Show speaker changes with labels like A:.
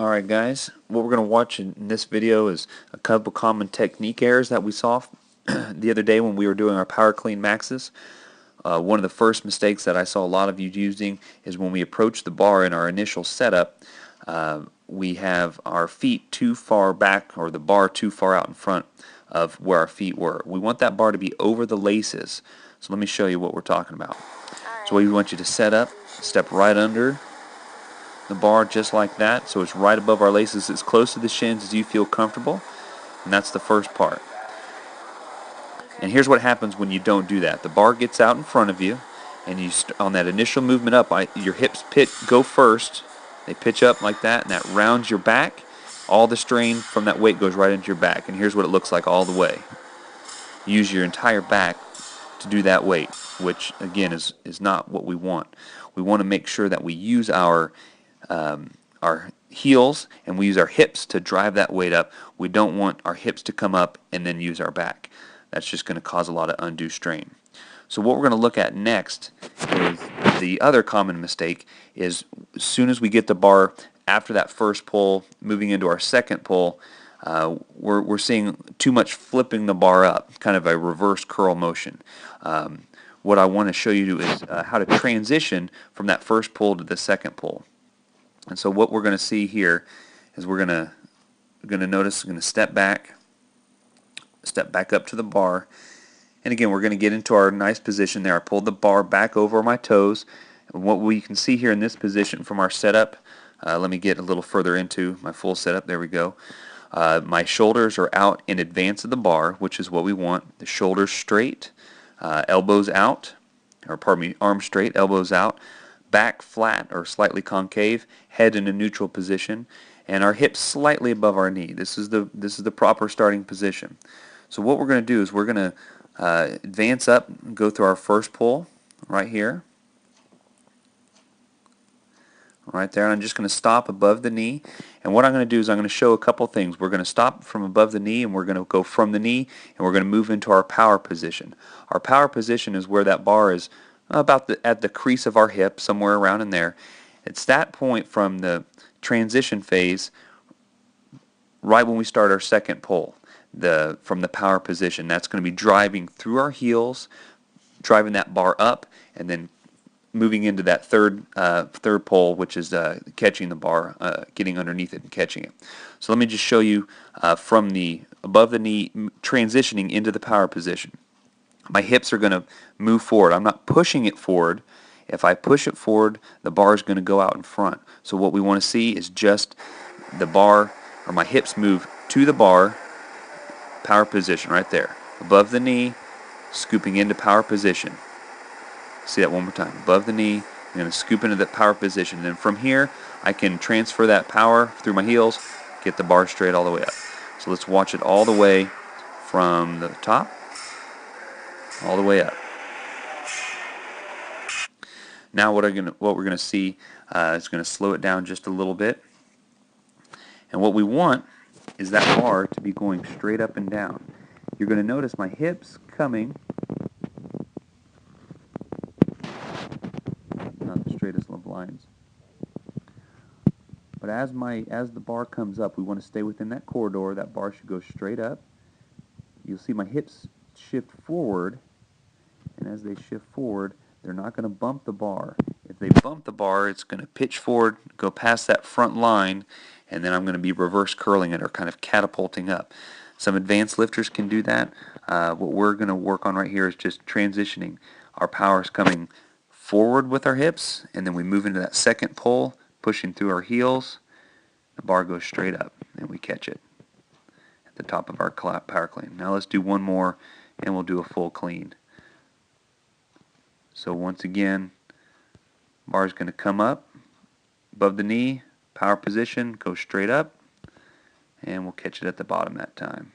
A: Alright guys, what we're going to watch in this video is a couple common technique errors that we saw the other day when we were doing our Powerclean maxes. One of the first mistakes that I saw a lot of you using is when we approach the bar in our initial setup, we have our feet too far back, or the bar too far out in front of where our feet were. We want that bar to be over the laces. So let me show you what we're talking about. So we want you to set up, step right under the bar just like that, so it's right above our laces, as close to the shins as you feel comfortable, and that's the first part. And here's what happens when you don't do that. The bar gets out in front of you, and you on that initial movement up, your hips go first. They pitch up like that, and that rounds your back. All the strain from that weight goes right into your back, and here's what it looks like all the way. Use your entire back to do that weight, which again is not what we want. We want to make sure that we use our heels and we use our hips to drive that weight up. We don't want our hips to come up and then use our back. That's just going to cause a lot of undue strain. So what we're going to look at next is the other common mistake is as soon as we get the bar after that first pull, moving into our second pull, we're seeing too much flipping the bar up, kind of a reverse curl motion. What I want to show you is how to transition from that first pull to the second pull. And so what we're going to see here is we're going to notice, we're going to step back up to the bar, and again we're going to get into our nice position there. I pulled the bar back over my toes, and what we can see here in this position from our setup, let me get a little further into my full setup. There we go. My shoulders are out in advance of the bar, which is what we want. The shoulders straight, elbows out, or pardon me, arms straight, elbows out. Back flat or slightly concave, head in a neutral position, and our hips slightly above our knee. This is the proper starting position. So what we're going to do is we're going to advance up and go through our first pull right here, right there. And I'm just going to stop above the knee, and what I'm going to do is I'm going to show a couple things. We're going to stop from above the knee, and we're going to go from the knee, and we're going to move into our power position. Our power position is where that bar is about at the crease of our hip, somewhere around in there. It's that point from the transition phase, right when we start our second pull, from the power position. That's going to be driving through our heels, driving that bar up, and then moving into that third pull, which is catching the bar, getting underneath it and catching it. So let me just show you from the above the knee, transitioning into the power position. My hips are going to move forward. I'm not pushing it forward. If I push it forward, the bar is going to go out in front. So what we want to see is just the bar, or my hips move to the bar, power position right there. Above the knee, scooping into power position. See that one more time. Above the knee, I'm going to scoop into that power position. And then from here, I can transfer that power through my heels, get the bar straight all the way up. So let's watch it all the way from the top all the way up. Now what we're gonna see is going to slow it down just a little bit, and what we want is that bar to be going straight up and down. You're going to notice my hips coming, not the straightest of lines, but as the bar comes up, we want to stay within that corridor. That bar should go straight up. You'll see my hips shift forward, and as they shift forward, they're not going to bump the bar. If they bump the bar, it's going to pitch forward, go past that front line, and then I'm going to be reverse curling it, or kind of catapulting up. Some advanced lifters can do that. What we're going to work on right here is just transitioning. Our power is coming forward with our hips, and then we move into that second pull, pushing through our heels. The bar goes straight up, and we catch it at the top of our power clean. Now let's do one more, and we'll do a full clean. So once again, bar is going to come up above the knee, power position, go straight up, and we'll catch it at the bottom that time.